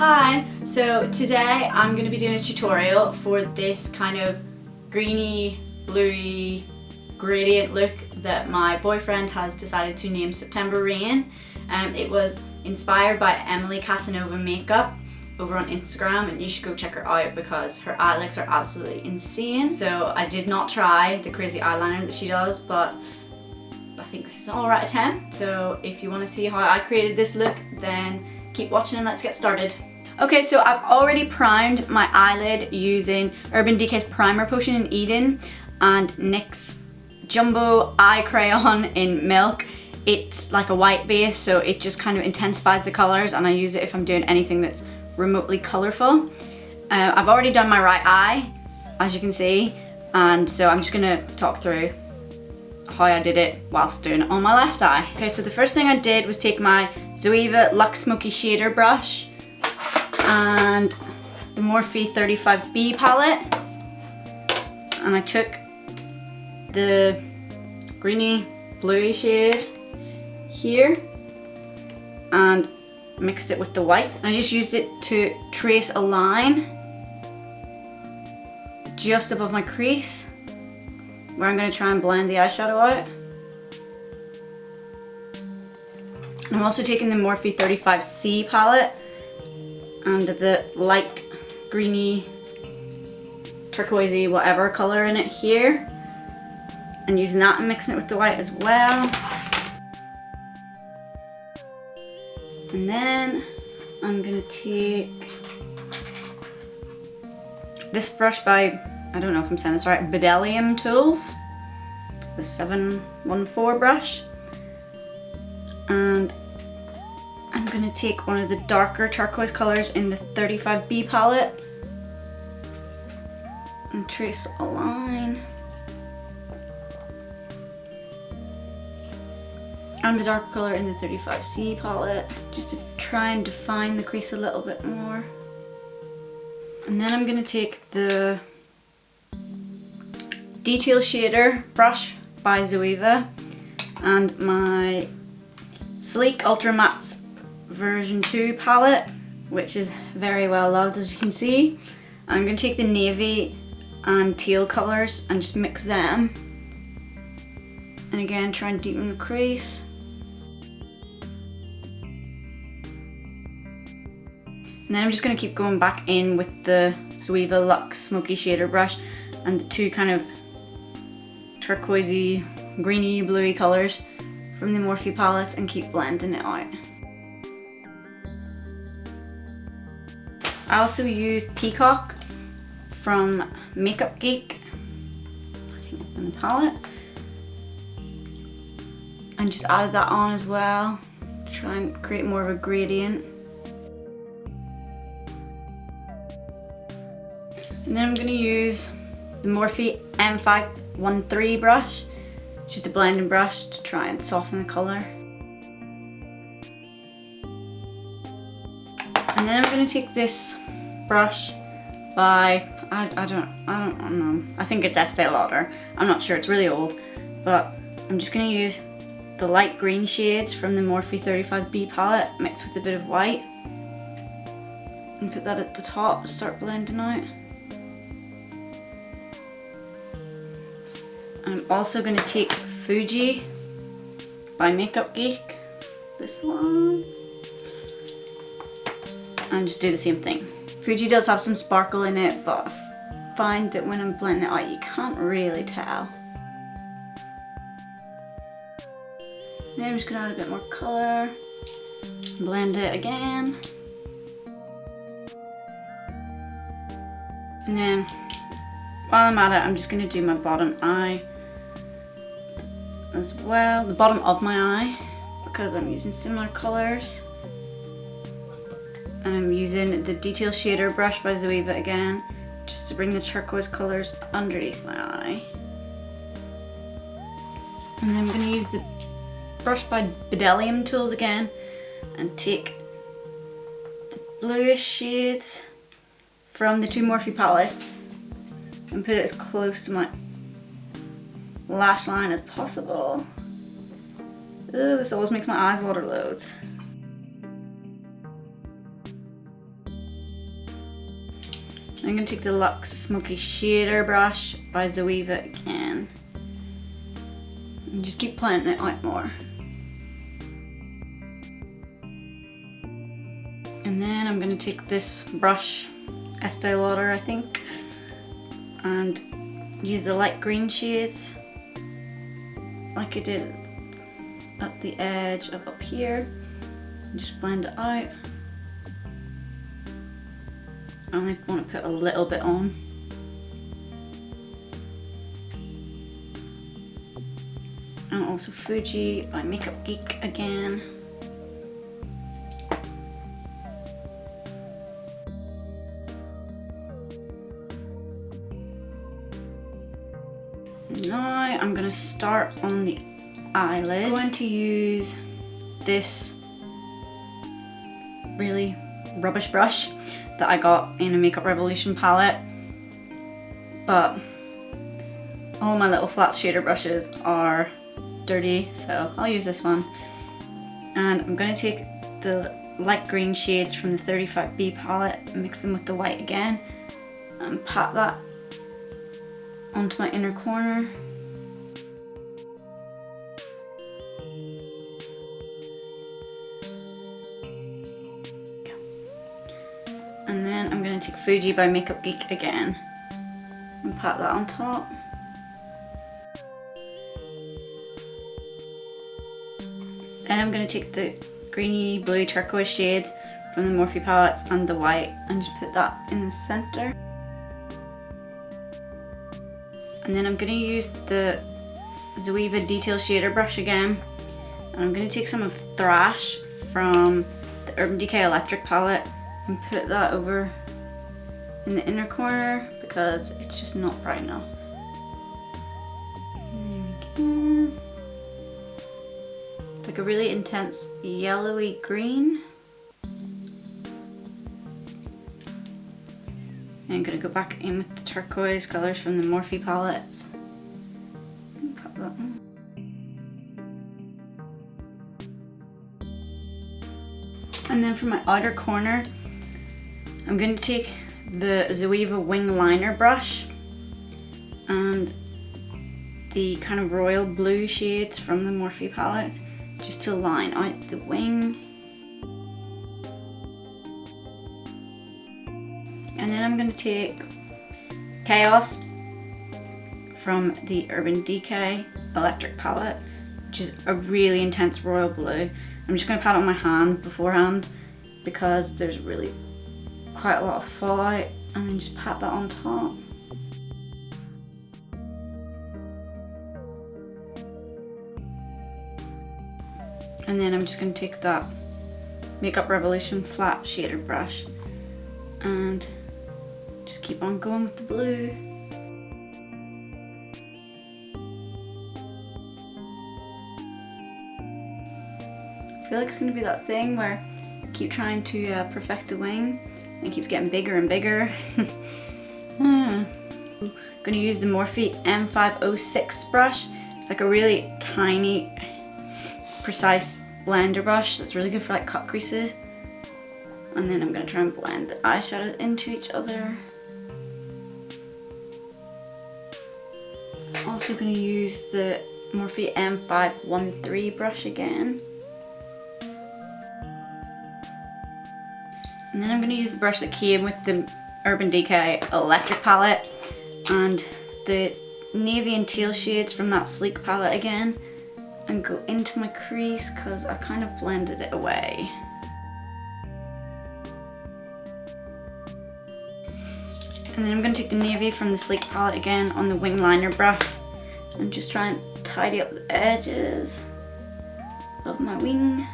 Hi, so today I'm going to be doing a tutorial for this kind of greeny, bluey gradient look that my boyfriend has decided to name September Rain. It was inspired by Emily Casanova makeup over on Instagram, and you should go check her out because her eye looks are absolutely insane. So I did not try the crazy eyeliner that she does, but I think this is an alright attempt. So if you want to see how I created this look, then keep watching and let's get started. Okay, so I've already primed my eyelid using Urban Decay's Primer Potion in Eden and NYX Jumbo Eye Crayon in Milk. It's like a white base, so it just kind of intensifies the colors, and I use it if I'm doing anything that's remotely colorful. I've already done my right eye, as you can see, and so I'm just gonna talk through how I did it whilst doing it on my left eye. Okay, so the first thing I did was take my Zoeva Luxe Smoky Shader brush and the Morphe 35B palette, and I took the greeny bluey shade here and mixed it with the white. I just used it to trace a line just above my crease where I'm going to try and blend the eyeshadow out. And I'm also taking the Morphe 35C palette and the light greeny, turquoisey, whatever color in it here, and using that and mixing it with the white as well. And then I'm gonna take this brush by, I don't know if I'm saying this right, Bdellium Tools, the 714 brush, and I'm gonna take one of the darker turquoise colors in the 35B palette and trace a line. And the darker color in the 35C palette, just to try and define the crease a little bit more. And then I'm gonna take the Detail Shader brush by Zoeva and my Sleek Ultra Matte version 2 palette, which is very well loved, as you can see. And I'm gonna take the navy and teal colors and just mix them. And again, try and deepen the crease. And then I'm just going to keep going back in with the Zoeva Luxe Smoky Shader brush and the two kind of turquoisey, greeny, bluey colors from the Morphe palette and keep blending it out. I also used Peacock from Makeupgeek in the palette and just added that on as well to try and create more of a gradient. And then I'm going to use the Morphe M513 brush. It's just a blending brush to try and soften the colour. And then I'm going to take this brush by, I don't know, I think it's Estee Lauder. I'm not sure, it's really old. But I'm just going to use the light green shades from the Morphe 35B palette mixed with a bit of white. And put that at the top and start blending out. I'm also going to take Fuji by Makeupgeek, this one, and just do the same thing. Fuji does have some sparkle in it, but I find that when I'm blending it out you can't really tell. Now I'm just going to add a bit more colour, blend it again, and then while I'm at it I'm just going to do my bottom eye as well, the bottom of my eye, because I'm using similar colours. And I'm using the Detail Shader brush by Zoeva again, just to bring the turquoise colours underneath my eye. And then I'm going to use the brush by Bdellium Tools again and take the bluish shades from the two Morphe palettes and put it as close to my lash line as possible. Ooh, this always makes my eyes water loads. I'm going to take the Luxe Smoky Shader brush by Zoeva again. And just keep blending it out more. And then I'm going to take this brush, Estee Lauder I think, and use the light green shades like I did at the edge of up here, and just blend it out. I only want to put a little bit on. And also Fuji by Makeupgeek again. Now I'm going to start on the eyelid. I'm going to use this really rubbish brush that I got in a Makeup Revolution palette, but all my little flat shader brushes are dirty, so I'll use this one. And I'm going to take the light green shades from the 35B palette and mix them with the white again and pat that onto my inner corner. And then I'm going to take Fuji by Makeupgeek again and pat that on top. Then I'm going to take the greeny blue turquoise shades from the Morphe palettes and the white and just put that in the center. And then I'm going to use the Zoeva Detail Shader brush again, and I'm going to take some of Thrash from the Urban Decay Electric palette and put that over in the inner corner because it's just not bright enough. There we go. It's like a really intense yellowy green. And I'm going to go back in with the turquoise colours from the Morphe palettes. Pop that on. And then for my outer corner, I'm going to take the Zoeva Wing Liner brush and the kind of royal blue shades from the Morphe palette just to line out the wing. And then I'm going to take Chaos from the Urban Decay Electric palette, which is a really intense royal blue. I'm just going to pat it on my hand beforehand because there's really quite a lot of fallout, and then just pat that on top. And then I'm just going to take that Makeup Revolution flat shader brush and just keep on going with the blue. I feel like it's going to be that thing where you keep trying to perfect the wing and it keeps getting bigger and bigger. I'm going to use the Morphe M506 brush. It's like a really tiny, precise blender brush that's really good for like cut creases. And then I'm going to try and blend the eyeshadows into each other. Also going to use the Morphe M513 brush again. And then I'm going to use the brush that came with the Urban Decay Electric palette and the navy and teal shades from that Sleek palette again and go into my crease because I kind of blended it away. And then I'm going to take the navy from the Sleek palette again on the wing liner brush and just try and tidy up the edges of my wing.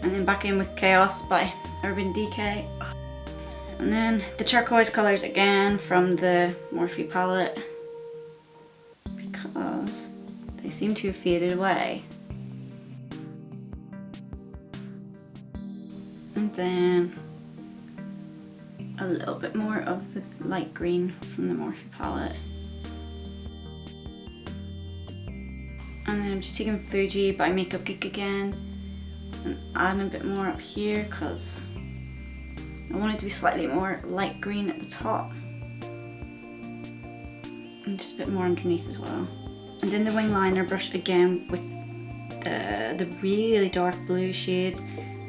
And then back in with Chaos by Urban Decay. And then the turquoise colours again from the Morphe palette because they seem to have faded away. And then a little bit more of the light green from the Morphe palette. And then I'm just taking Fuji by Makeupgeek again and adding a bit more up here because I want it to be slightly more light green at the top. And just a bit more underneath as well. And then the wing liner brush again with the really dark blue shades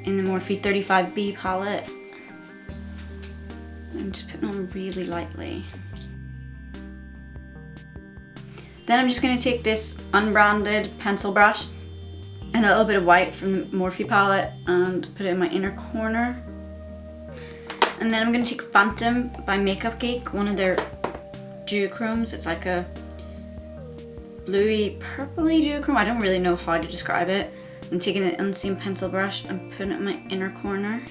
in the Morphe 35B palette. I'm just putting on really lightly. Then I'm just going to take this unbranded pencil brush and a little bit of white from the Morphe palette and put it in my inner corner. And then I'm going to take Phantom by Makeupgeek, one of their duochromes. It's like a bluey purpley duochrome. I don't really know how to describe it. I'm taking the unseen pencil brush and putting it in my inner corner.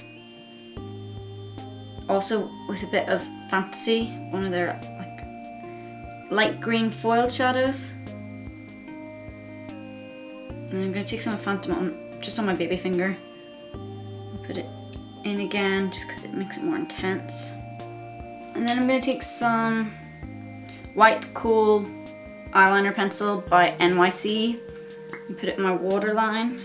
Also with a bit of Fantasy, one of their like light green foiled shadows. And I'm going to take some of Phantom on, just on my baby finger and put it in again just because it makes it more intense. And then I'm going to take some White Cool eyeliner pencil by NYC and put it in my waterline.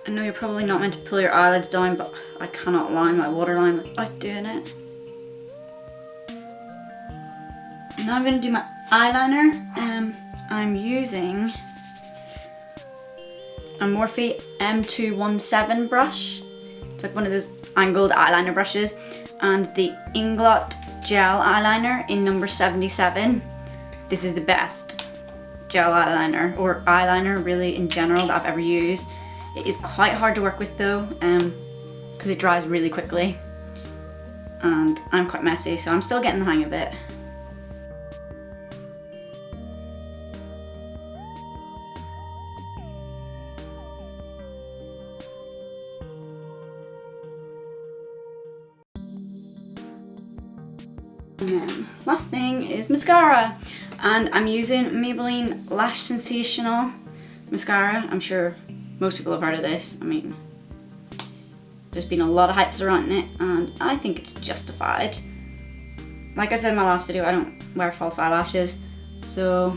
I know you're probably not meant to pull your eyelids down, but I cannot line my waterline without doing it. And now I'm going to do my eyeliner. I'm using a Morphe M217 brush. It's like one of those angled eyeliner brushes, and the Inglot gel eyeliner in number 77. This is the best gel eyeliner, or eyeliner really in general, that I've ever used. It is quite hard to work with though, because it dries really quickly, and I'm quite messy, so I'm still getting the hang of it. And then last thing is mascara, and I'm using Maybelline Lash Sensational mascara. I'm sure most people have heard of this. I mean, there's been a lot of hypes around it, and I think it's justified. Like I said in my last video, I don't wear false eyelashes, so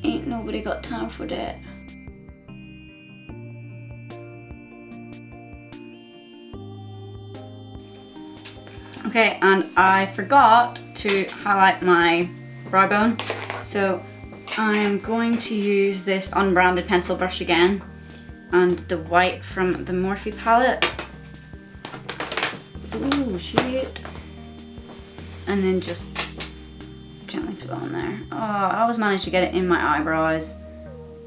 ain't nobody got time for that. Okay, and I forgot to highlight my brow bone, so I'm going to use this unbranded pencil brush again and the white from the Morphe palette. Ooh, shit. And then just gently put it on there. Oh, I always manage to get it in my eyebrows.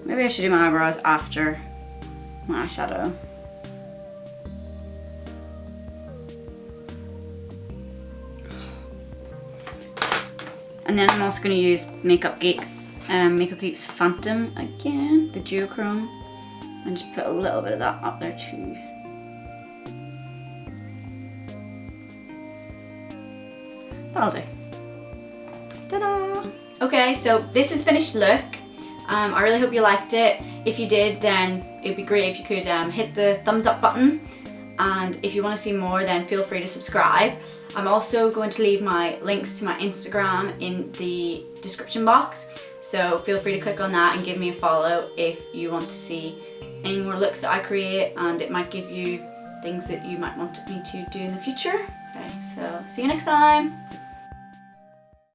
Maybe I should do my eyebrows after my eyeshadow. And then I'm also going to use Makeupgeek, Makeupgeek's Phantom again, the duochrome, and just put a little bit of that up there too. That'll do. Ta-da! Okay, so this is the finished look. I really hope you liked it. If you did, then it'd be great if you could hit the thumbs up button. And if you want to see more, then feel free to subscribe. I'm also going to leave my links to my Instagram in the description box, so feel free to click on that and give me a follow if you want to see any more looks that I create, and it might give you things that you might want me to do in the future. Okay, so see you next time.